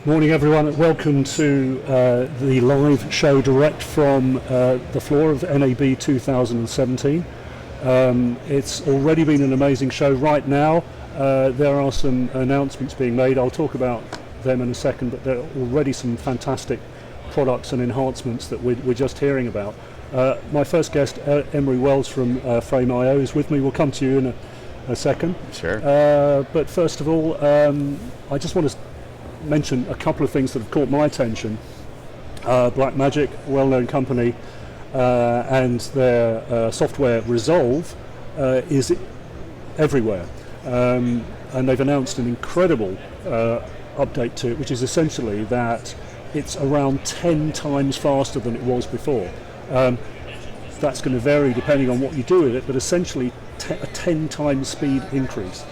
Morning everyone, and welcome to the live show direct from the floor of NAB 2017. It's already been an amazing show. Right now there are some announcements being made. I'll talk about them in a second, but there are already some fantastic products and enhancements that we're just hearing about. My first guest, Emery Wells from Frame.io, is with me. We'll come to you in a second. Sure. But first of all, I just want to mention a couple of things that have caught my attention. Blackmagic, a well-known company, and their software Resolve is everywhere, and they've announced an incredible update to it, which is essentially that it's around 10 times faster than it was before. That's going to vary depending on what you do with it, but essentially a 10 times speed increase.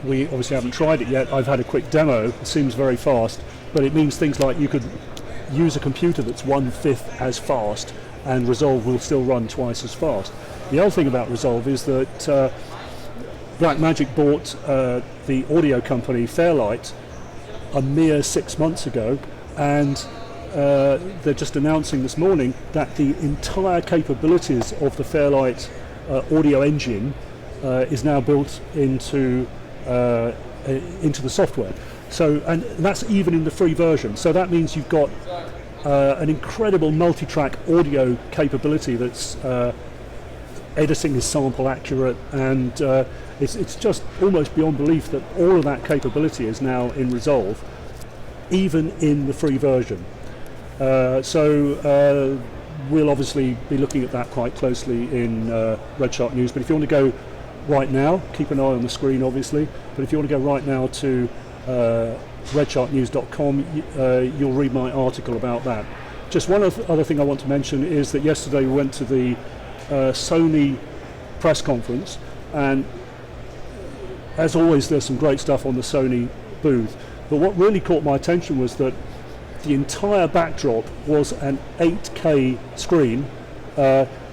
We obviously haven't tried it yet. I've had a quick demo. It seems very fast, but it means things like you could use a computer that's 1/5 as fast, and Resolve will still run twice as fast. The other thing about Resolve is that Blackmagic bought the audio company Fairlight a mere 6 months ago, and they're just announcing this morning that the entire capabilities of the Fairlight audio engine is now built into the software. So, and that's even in the free version. So that means you've got an incredible multi-track audio capability that's editing is sample accurate, and it's just almost beyond belief that all of that capability is now in Resolve, even in the free version. So we'll obviously be looking at that quite closely in RedShark News, but if you want to go right now, keep an eye on the screen obviously, but if you want to go right now to redsharknews.com, you'll read my article about that. Just one other thing I want to mention is that yesterday we went to the Sony press conference, and as always there's some great stuff on the Sony booth, but what really caught my attention was that the entire backdrop was an 8K screen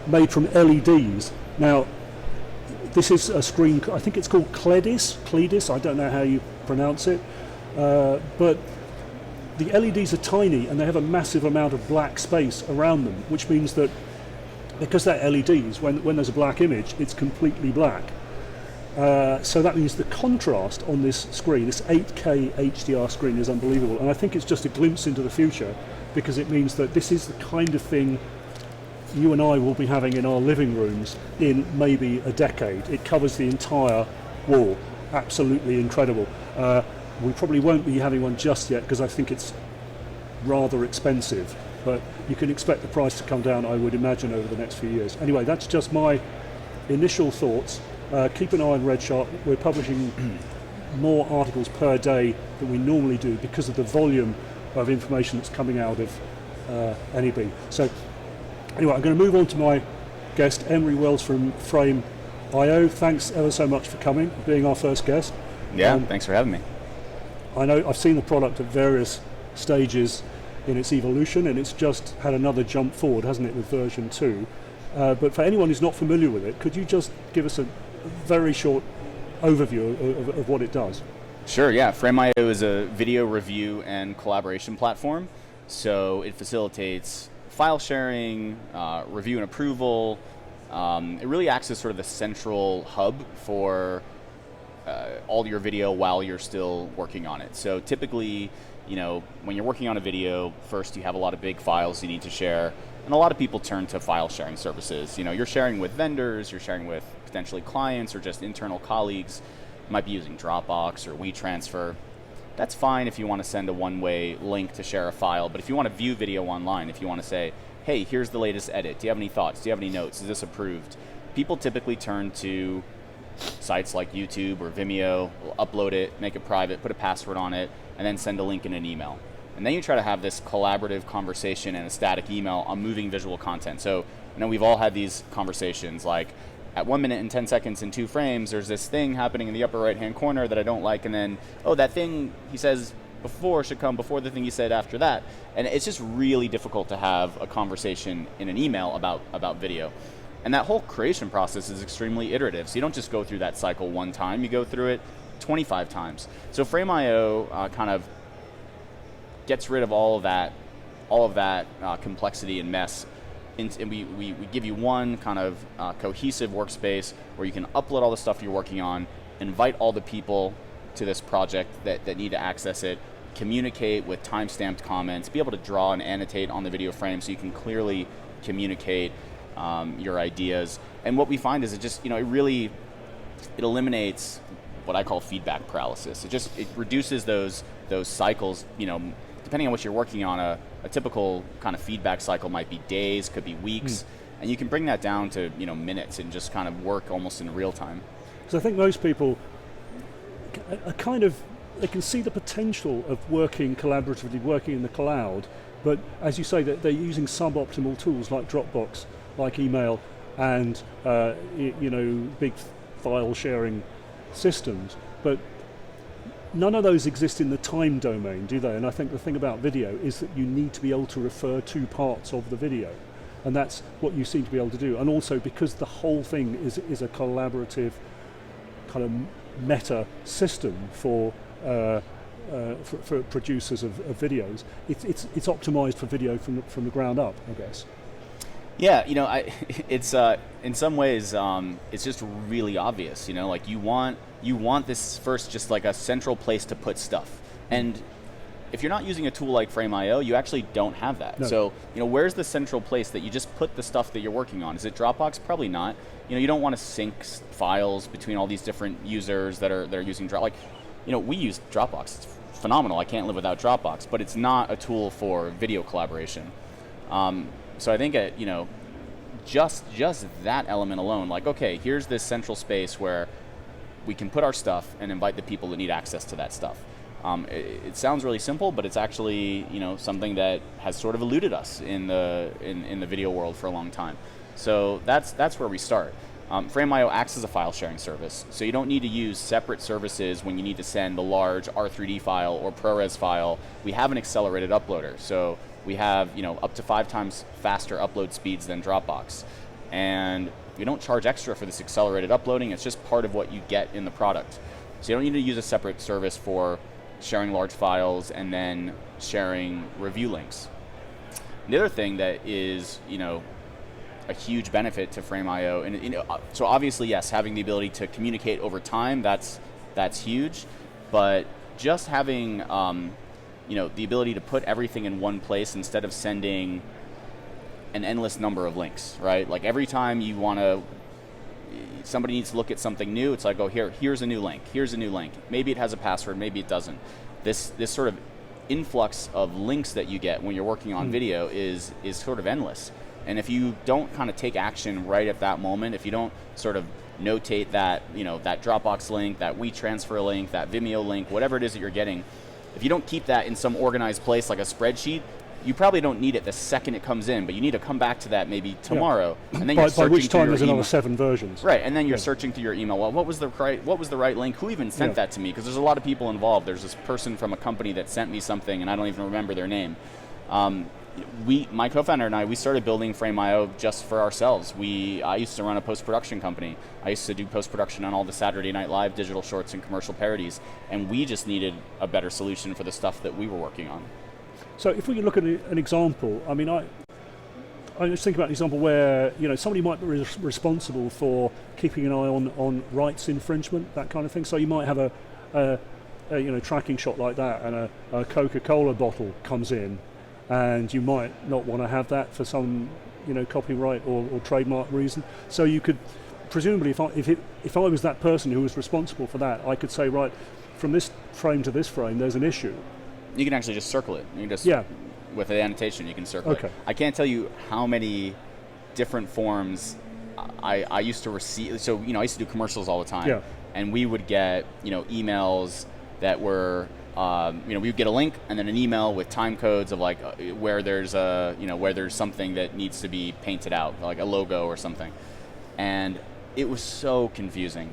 made from LEDs. Now, this is a screen, I think it's called Cledis, I don't know how you pronounce it, but the LEDs are tiny and they have a massive amount of black space around them, which means that because they're LEDs, when there's a black image, it's completely black. So that means the contrast on this screen, this 8K HDR screen, is unbelievable, and I think it's just a glimpse into the future, because it means that this is the kind of thing you and I will be having in our living rooms in maybe a decade. It covers the entire wall. Absolutely incredible. We probably won't be having one just yet because I think it's rather expensive, but you can expect the price to come down, I would imagine, over the next few years. Anyway, that's just my initial thoughts. Keep an eye on RedShark. We're publishing more articles per day than we normally do because of the volume of information that's coming out of NAB. So anyway, I'm going to move on to my guest, Emery Wells from Frame.io. Thanks ever so much for coming, being our first guest. Yeah, thanks for having me. I know I've seen the product at various stages in its evolution, and it's just had another jump forward, hasn't it, with version 2. But for anyone who's not familiar with it, could you just give us a very short overview of what it does? Sure, yeah. Frame.io is a video review and collaboration platform. So it facilitates file sharing, review and approval. It really acts as sort of the central hub for all your video while you're still working on it. So typically, you know, when you're working on a video, first you have a lot of big files you need to share, and a lot of people turn to file sharing services. You know, you're sharing with vendors, you're sharing with potentially clients or just internal colleagues. You might be using Dropbox or WeTransfer. That's fine if you want to send a one-way link to share a file, but if you want to view video online, if you want to say, hey, here's the latest edit, do you have any thoughts, do you have any notes, is this approved? People typically turn to sites like YouTube or Vimeo, will upload it, make it private, put a password on it, and then send a link in an email. And then you try to have this collaborative conversation and a static email on moving visual content. So, you know, we've all had these conversations like, at 1 minute and 10 seconds in 2 frames, there's this thing happening in the upper right-hand corner that I don't like, and then, oh, that thing he says before should come before the thing he said after that. And it's just really difficult to have a conversation in an email about video. And that whole creation process is extremely iterative. So you don't just go through that cycle one time, you go through it 25 times. So Frame.io kind of gets rid of all of that complexity and mess. And we give you one kind of cohesive workspace where you can upload all the stuff you're working on, invite all the people to this project that need to access it, communicate with time-stamped comments, be able to draw and annotate on the video frame so you can clearly communicate your ideas. And what we find is it eliminates what I call feedback paralysis. It reduces those cycles. Depending on what you're working on, a typical kind of feedback cycle might be days, could be weeks, and you can bring that down to minutes and just kind of work almost in real time. So I think most people are they can see the potential of working collaboratively, working in the cloud, but as you say, that they're using suboptimal tools like Dropbox, like email, and big file sharing systems, but none of those exist in the time domain, do they? And I think the thing about video is that you need to be able to refer to parts of the video, and that's what you seem to be able to do. And also because the whole thing is a collaborative kind of meta system for producers of videos, it's optimized for video from the ground up, I guess. Yeah, it's in some ways it's just really obvious. Like you want this first just like a central place to put stuff, and if you're not using a tool like Frame.io, you actually don't have that. No. So where's the central place that you just put the stuff that you're working on? Is it Dropbox? Probably not. You don't want to sync files between all these different users that are using Dropbox. We use Dropbox. It's phenomenal. I can't live without Dropbox, but it's not a tool for video collaboration. So I think just that element alone, like, okay, here's this central space where we can put our stuff and invite the people that need access to that stuff. It sounds really simple, but it's actually something that has sort of eluded us in the video world for a long time. So that's where we start. Frame.io acts as a file sharing service, so you don't need to use separate services when you need to send a large R3D file or ProRes file. We have an accelerated uploader, so we have up to 5 times faster upload speeds than Dropbox, and we don't charge extra for this accelerated uploading. It's just part of what you get in the product. So you don't need to use a separate service for sharing large files and then sharing review links. The other thing that is a huge benefit to Frame.io, and so obviously yes, having the ability to communicate over time, that's huge, but just having the ability to put everything in one place instead of sending an endless number of links, right? Like every time somebody needs to look at something new, it's like, oh, here's a new link, maybe it has a password, maybe it doesn't. This sort of influx of links that you get when you're working on video is sort of endless. And if you don't kind of take action right at that moment, if you don't sort of notate that, that Dropbox link, that WeTransfer link, that Vimeo link, whatever it is that you're getting, if you don't keep that in some organized place like a spreadsheet, you probably don't need it the second it comes in, but you need to come back to that maybe tomorrow, and then by which time there's another 7 versions. Right, and then you're searching through your email. Well, what was the right link? Who even sent that to me? Because there's a lot of people involved. There's this person from a company that sent me something, and I don't even remember their name. My co-founder and I, we started building Frame.io just for ourselves. I used to run a post-production company. I used to do post-production on all the Saturday Night Live digital shorts and commercial parodies, and we just needed a better solution for the stuff that we were working on. So if we could look at an example, I mean, I just think about an example where somebody might be responsible for keeping an eye on rights infringement, that kind of thing. So you might have a tracking shot like that, and a Coca-Cola bottle comes in, and you might not want to have that for some copyright or trademark reason. So you could presumably, if I was that person who was responsible for that, I could say, right, from this frame to this frame, there's an issue. You can actually just circle it. You can just with the annotation, you can circle it. I can't tell you how many different forms I used to receive. So I used to do commercials all the time, and we would get emails that were we would get a link and then an email with time codes of like where there's something that needs to be painted out, like a logo or something, and it was so confusing.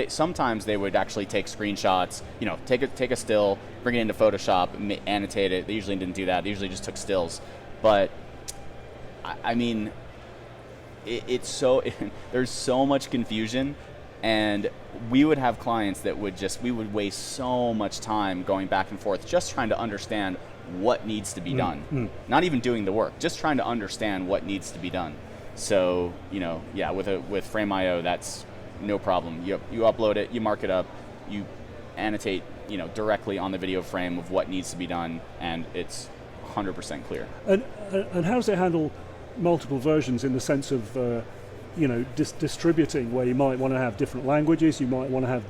Sometimes they would actually take screenshots, take a still, bring it into Photoshop, annotate it. They usually didn't do that. They usually just took stills. But I mean, there's so much confusion And we would have clients that we would waste so much time going back and forth just trying to understand what needs to be done. Not even doing the work, just trying to understand what needs to be done. So, yeah, with Frame.io, that's no problem. You upload it, you mark it up, you annotate, directly on the video frame of what needs to be done, and it's 100% clear. And how does it handle multiple versions in the sense of distributing, where you might want to have different languages, you might want to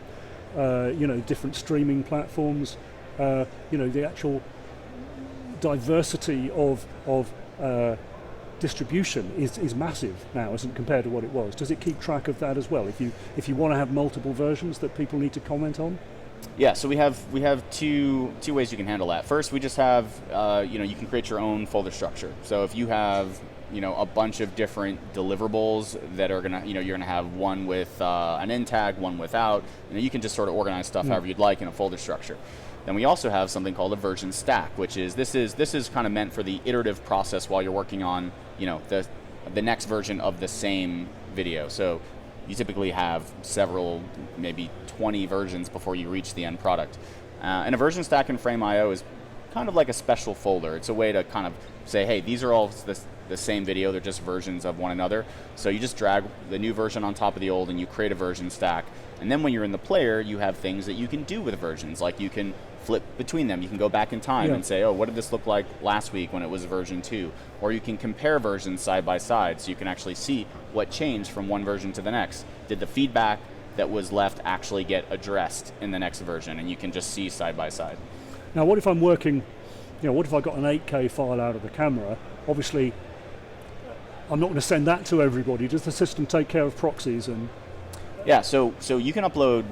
have different streaming platforms, the actual diversity of distribution is massive now, isn't compared to what it was. Does it keep track of that as well? If you want to have multiple versions that people need to comment on? Yeah, so we have two ways you can handle that. First, we just have you can create your own folder structure. So if you have a bunch of different deliverables that are gonna you're gonna have one with an end tag, one without. You can just sort of organize stuff however you'd like in a folder structure. Then we also have something called a version stack, which is this is kind of meant for the iterative process while you're working on the next version of the same video. So you typically have several, maybe 20 versions before you reach the end product. And a version stack in Frame.io is kind of like a special folder. It's a way to kind of say, hey, these are all the same video, they're just versions of one another. So you just drag the new version on top of the old and you create a version stack. And then when you're in the player, you have things that you can do with versions, like you can flip between them. You can go back in time and say, oh, what did this look like last week when it was version 2? Or you can compare versions side by side, so you can actually see what changed from one version to the next. Did the feedback that was left actually get addressed in the next version? And you can just see side by side. Now, what if I'm working, what if I got an 8K file out of the camera? Obviously, I'm not going to send that to everybody. Does the system take care of proxies? And yeah, so you can upload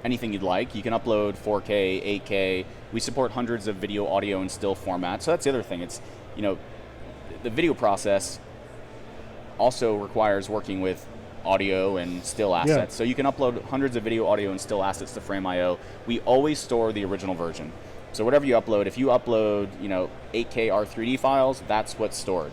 anything you'd like. You can upload 4K, 8K. We support hundreds of video, audio, and still formats. So that's the other thing. It's, the video process also requires working with audio and still assets. Yeah. So you can upload hundreds of video, audio, and still assets to Frame.io. We always store the original version. So whatever you upload, if you upload, 8K R3D files, that's what's stored.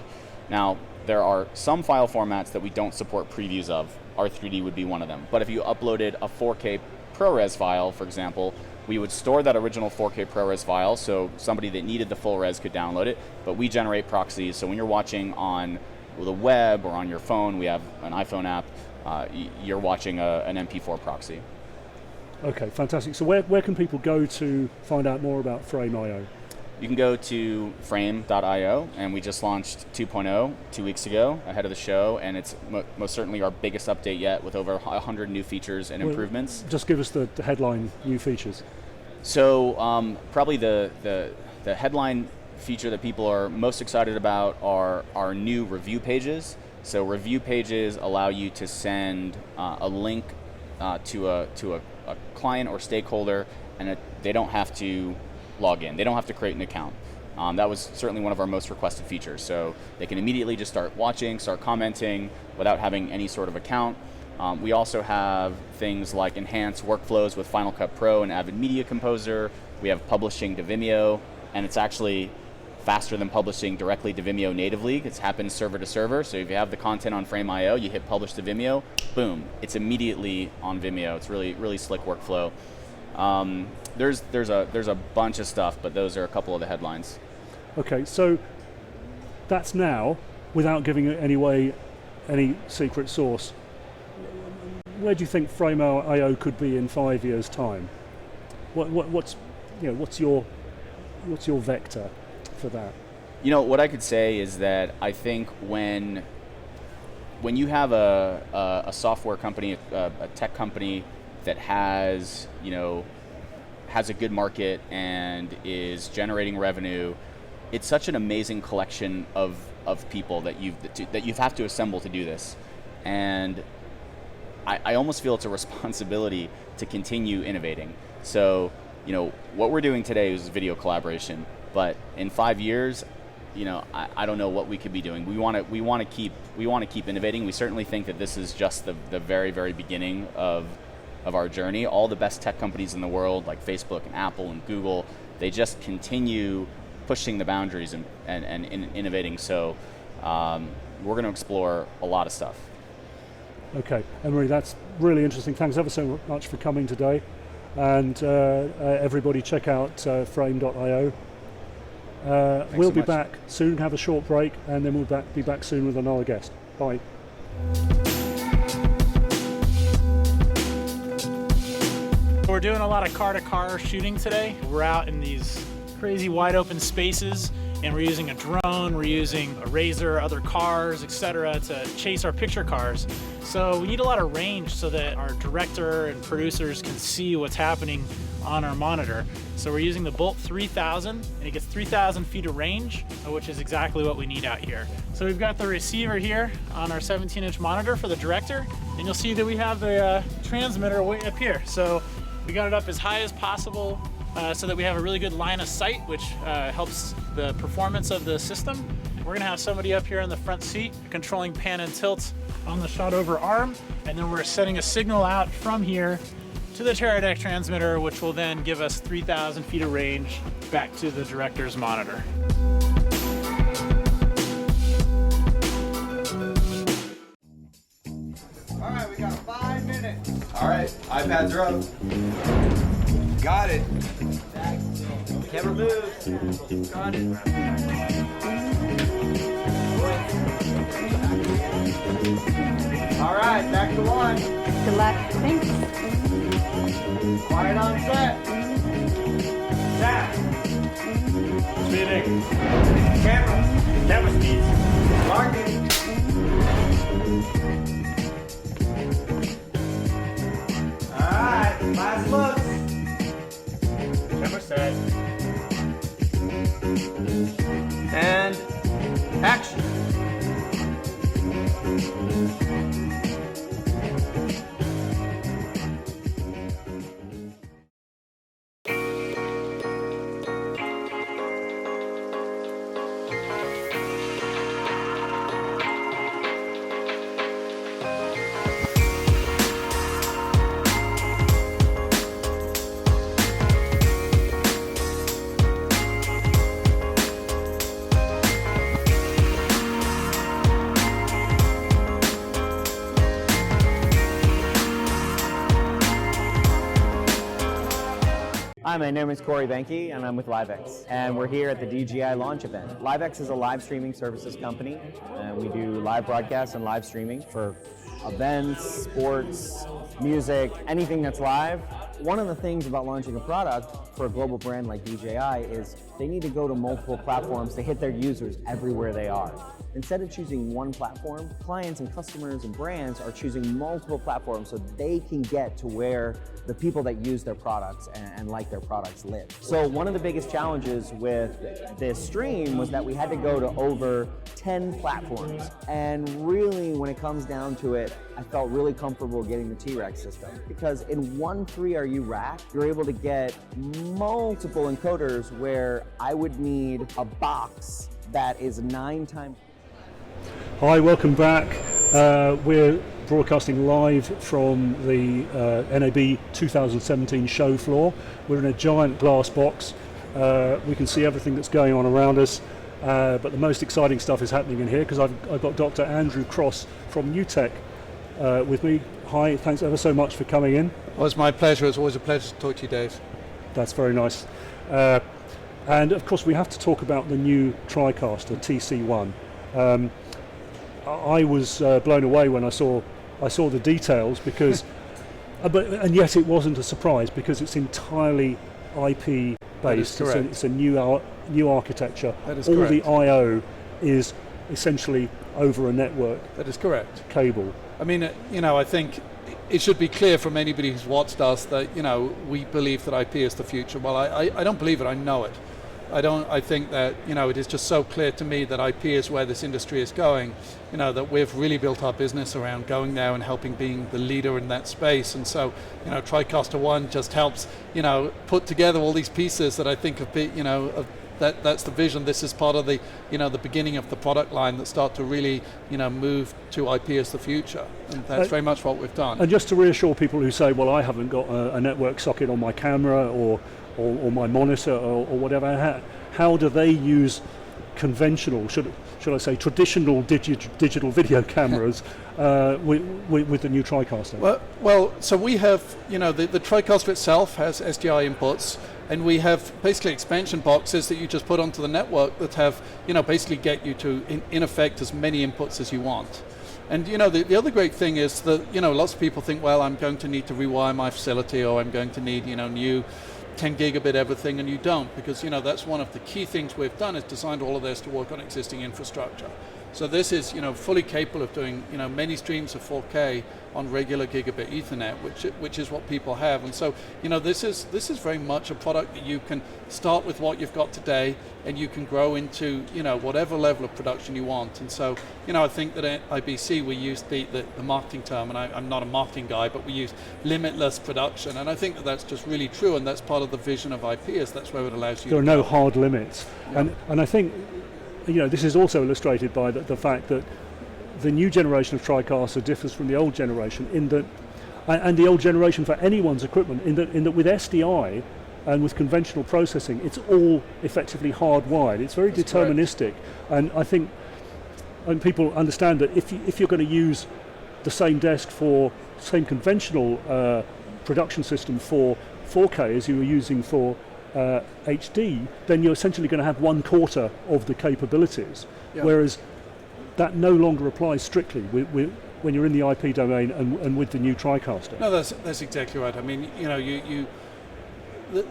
Now, there are some file formats that we don't support previews of. R3D would be one of them. But if you uploaded a 4K ProRes file, for example, we would store that original 4K ProRes file so somebody that needed the full res could download it, but we generate proxies. So when you're watching on the web or on your phone, we have an iPhone app, you're watching an MP4 proxy. Okay, fantastic. So where can people go to find out more about Frame.io? You can go to frame.io, and we just launched 2.0 2 weeks ago ahead of the show, and it's most certainly our biggest update yet with over 100 new features and improvements. Just give us the headline new features. So probably the headline feature that people are most excited about are our new review pages. So review pages allow you to send a link to a client or stakeholder, and they don't have to log in. They don't have to create an account. That was certainly one of our most requested features. So they can immediately just start watching, start commenting without having any sort of account. We also have things like enhanced workflows with Final Cut Pro and Avid Media Composer. We have publishing to Vimeo, and it's actually faster than publishing directly to Vimeo natively. It's happens server to server. So if you have the content on Frame.io, you hit publish to Vimeo, boom, it's immediately on Vimeo. It's really, really slick workflow. There's a bunch of stuff, but those are a couple of the headlines. Okay, so that's now, without giving away any secret sauce. Where do you think Frame.io could be in 5 years' time? What's your vector for that? What I could say is that I think when you have a software company, a tech company that has a good market and is generating revenue, it's such an amazing collection of people that you have to assemble to do this. And I almost feel it's a responsibility to continue innovating. So, what we're doing today is video collaboration, but in 5 years, I don't know what we could be doing. We want to keep innovating. We certainly think that this is just the very, very beginning of our journey. All the best tech companies in the world, like Facebook and Apple and Google, they just continue pushing the boundaries and innovating. So we're going to explore a lot of stuff. Okay, Emery, that's really interesting. Thanks ever so much for coming today. And everybody check out frame.io. We'll be back soon, have a short break, and then we'll be back soon with another guest. Bye. We're doing a lot of car-to-car shooting today. We're out in these crazy wide open spaces, and we're using a drone, we're using a Razor, other cars, etc. to chase our picture cars. So we need a lot of range so that our director and producers can see what's happening on our monitor. So we're using the Bolt 3000, and it gets 3,000 feet of range, which is exactly what we need out here. So we've got the receiver here on our 17-inch monitor for the director, and you'll see that we have the transmitter way up here. So we got it up as high as possible so that we have a really good line of sight, which helps the performance of the system. We're gonna have somebody up here in the front seat controlling pan and tilt on the shot over arm, and then we're setting a signal out from here to the Teradek transmitter, which will then give us 3,000 feet of range back to the director's monitor. All right, we got 5 minutes. All right, iPads are up. Got it. Camera move. Got it. All right, back to 1. Good luck. Thanks. Quiet on set. Set. Speeding. Camera. Camera speeds. Marking. All right, last looks. Camera set. And action. Hi, my name is Corey Benke, and I'm with LiveX, and we're here at the DJI launch event. LiveX is a live streaming services company, and we do live broadcasts and live streaming for events, sports, music, anything that's live. One of the things about launching a product for a global brand like DJI is they need to go to multiple platforms to hit their users everywhere they are. Instead of choosing one platform, clients and customers and brands are choosing multiple platforms so they can get to where the people that use their products and like their products live. So one of the biggest challenges with this stream was that we had to go to over 10 platforms. And really, when it comes down to it, I felt really comfortable getting the T-Rex system because in one 3RU rack, you're able to get multiple encoders where I would need a box that is 9 times. Hi, welcome back. We're broadcasting live from the NAB 2017 show floor. We're in a giant glass box. We can see everything that's going on around us, but the most exciting stuff is happening in here because I've got Dr. Andrew Cross from NewTek with me. Hi, thanks ever so much for coming in. Well, it's my pleasure. It's always a pleasure to talk to you, Dave. That's very nice. And of course we have to talk about the new TriCaster TC1. I was blown away when I saw the details because, and yet it wasn't a surprise because it's entirely IP based. It's a new architecture. That is All correct. the I/O is essentially over a network. That is correct. Cable. I mean, I think it should be clear from anybody who's watched us that, we believe that IP is the future. Well, I don't believe it, I know it. I think that, it is just so clear to me that IP is where this industry is going, that we've really built our business around going there and helping being the leader in that space. And so, TriCaster 1 just helps, put together all these pieces that I think have been, that's the vision. This is part of the, the beginning of the product line that start to really, move to IP as the future. And that's very much what we've done. And just to reassure people who say, well, I haven't got a network socket on my camera or my monitor or whatever, how do they use conventional, should I say, traditional digital video cameras with the new TriCaster? Well, so we have, the TriCaster itself has SDI inputs, and we have basically expansion boxes that you just put onto the network that have, basically get you to, in effect, as many inputs as you want. And the other great thing is that lots of people think, well, I'm going to need to rewire my facility, or I'm going to need new 10 gigabit everything, and you don't, because that's one of the key things we've done, is designed all of this to work on existing infrastructure. So this is fully capable of doing many streams of 4K on regular gigabit Ethernet, which is what people have. And so this is very much a product that you can start with what you've got today, and you can grow into whatever level of production you want. And so I think that at IBC we use the marketing term, and I'm not a marketing guy, but we use limitless production, and I think that that's just really true, and that's part of the vision of IP, is that's where it allows you. There are no hard limits, and I think this is also illustrated by the fact that the new generation of TriCaster differs from the old generation in that, and the old generation for anyone's equipment, in that with SDI and with conventional processing, it's all effectively hardwired. It's very deterministic, and I think people understand that if you're going to use the same desk for same conventional production system for 4K as you were using for HD, then you're essentially going to have 1/4 of the capabilities, whereas that no longer applies strictly when you're in the IP domain and with the new TriCaster. No, that's exactly right. I mean, the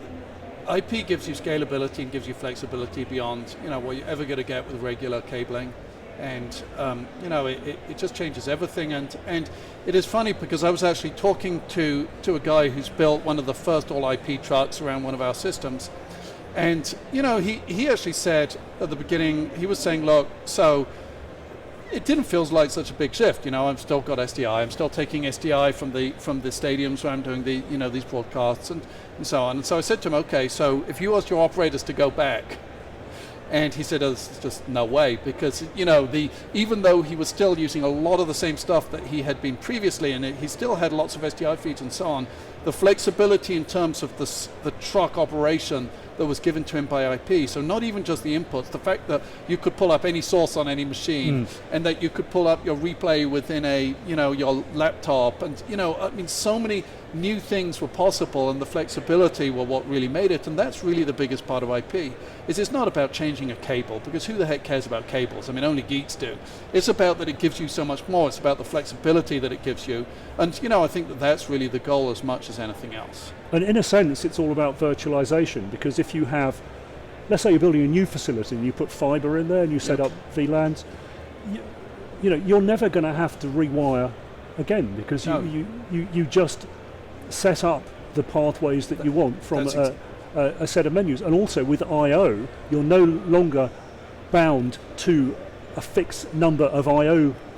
IP gives you scalability and gives you flexibility beyond what you're ever going to get with regular cabling, and it just changes everything. And it is funny because I was actually talking to a guy who's built one of the first all IP trucks around one of our systems, and he actually said at the beginning, he was saying, look, so it didn't feel like such a big shift. I've still got SDI. I'm still taking SDI from the stadiums where I'm doing these broadcasts and so on. And so I said to him, okay, so if you asked your operators to go back, and he said, there's just no way, because even though he was still using a lot of the same stuff that he had been previously, and he still had lots of SDI feeds and so on, the flexibility in terms of the truck operation that was given to him by IP. So not even just the inputs, the fact that you could pull up any source on any machine, and that you could pull up your replay within your laptop, and so many new things were possible, and the flexibility were what really made it. And that's really the biggest part of IP, is it's not about changing a cable, because who the heck cares about cables? I mean, only geeks do. It's about that it gives you so much more. It's about the flexibility that it gives you, and I think that that's really the goal as much as anything else. And in a sense, it's all about virtualization, because if you have, let's say you're building a new facility and you put fiber in there and you set up VLANs, you're never going to have to rewire again, because you just set up the pathways that you want from a set of menus. And also with I/O, you're no longer bound to a fixed number of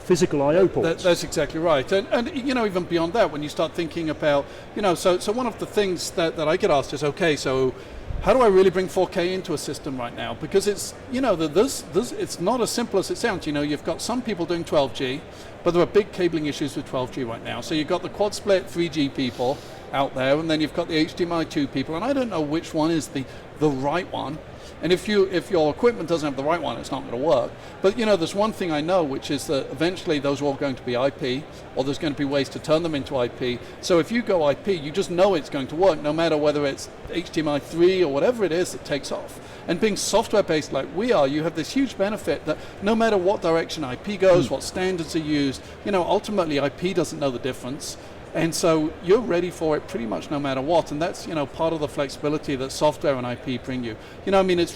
physical I/O ports. That's exactly right. And even beyond that, when you start thinking about, so one of the things that I get asked is, okay, so how do I really bring 4K into a system right now? Because it's, it's not as simple as it sounds. You've got some people doing 12G, but there are big cabling issues with 12G right now. So you've got the quad split 3G people out there, and then you've got the HDMI 2 people, and I don't know which one is the right one. And if your equipment doesn't have the right one, it's not going to work. But there's one thing I know, which is that eventually those are all going to be IP, or there's going to be ways to turn them into IP. So if you go IP, you just know it's going to work, no matter whether it's HDMI 3 or whatever it is that takes off. And being software-based like we are, you have this huge benefit that no matter what direction IP goes, what standards are used, ultimately IP doesn't know the difference. And so you're ready for it pretty much no matter what, and that's part of the flexibility that software and IP bring you. There's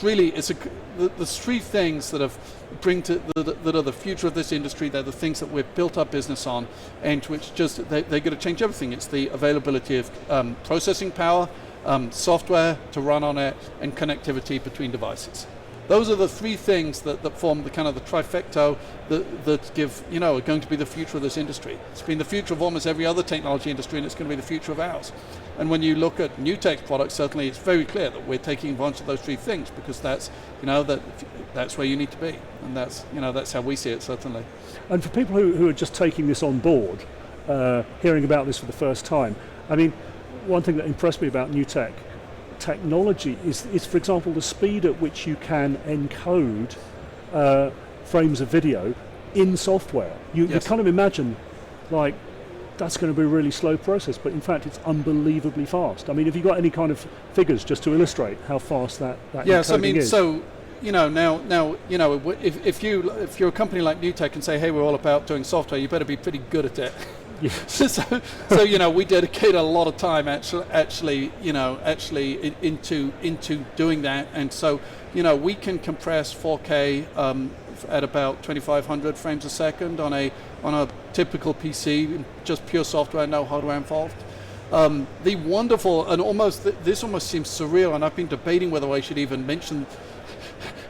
three things that that are the future of this industry. They're the things that we've built our business on, and which they're going to change everything. It's the availability of processing power, software to run on it, and connectivity between devices. Those are the three things that form the kind of the trifecta that give, are going to be the future of this industry. It's been the future of almost every other technology industry, and it's going to be the future of ours. And when you look at NewTek products, certainly it's very clear that we're taking advantage of those three things, because that's, that's where you need to be. And that's how we see it, certainly. And for people who are just taking this on board, hearing about this for the first time, I mean, one thing that impressed me about NewTek technology is, for example, the speed at which you can encode frames of video in software. You kind of imagine, like, that's going to be a really slow process, but in fact it's unbelievably fast. I mean, have you got any kind of figures just to illustrate how fast that yes, I encoding mean, is? so now if you're a company like NewTek and say, hey, we're all about doing software, you better be pretty good at it. Yes. so we dedicate a lot of time actually into doing that, and so we can compress 4K at about 2,500 frames a second on a typical PC, just pure software, no hardware involved. The wonderful and this almost seems surreal, and I've been debating whether I should even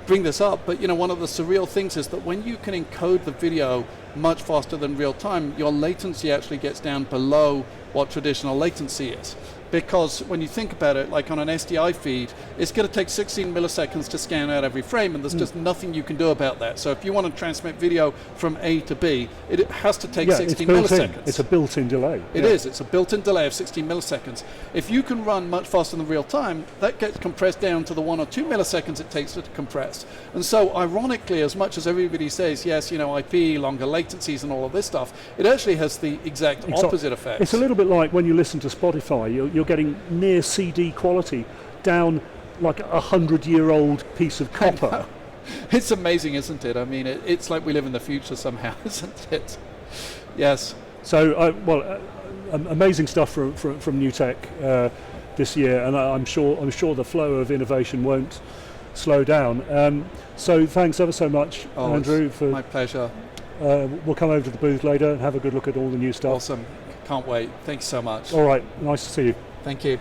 bring this up, but one of the surreal things is that when you can encode the video much faster than real time, your latency actually gets down below what traditional latency is. Because when you think about it, like on an SDI feed, it's going to take 16 milliseconds to scan out every frame, and there's just nothing you can do about that. So if you want to transmit video from A to B, it has to take 16 milliseconds. It's a built-in delay. It is. It's a built-in delay of 16 milliseconds. If you can run much faster than real time, that gets compressed down to the 1 or 2 milliseconds it takes to compress. And so ironically, as much as everybody says, yes, IP, longer latencies and all of this stuff, it actually has the exact opposite effect. It's a little bit like when you listen to Spotify, you're getting near CD quality down like a 100-year-old piece of copper. It's amazing, isn't it? I mean, it's like we live in the future somehow, isn't it? Yes. So, amazing stuff from NewTek this year, and I'm sure the flow of innovation won't slow down. So, thanks ever so much, Andrew. My pleasure. We'll come over to the booth later and have a good look at all the new stuff. Awesome. Can't wait. Thanks so much. All right. Nice to see you. Thank you.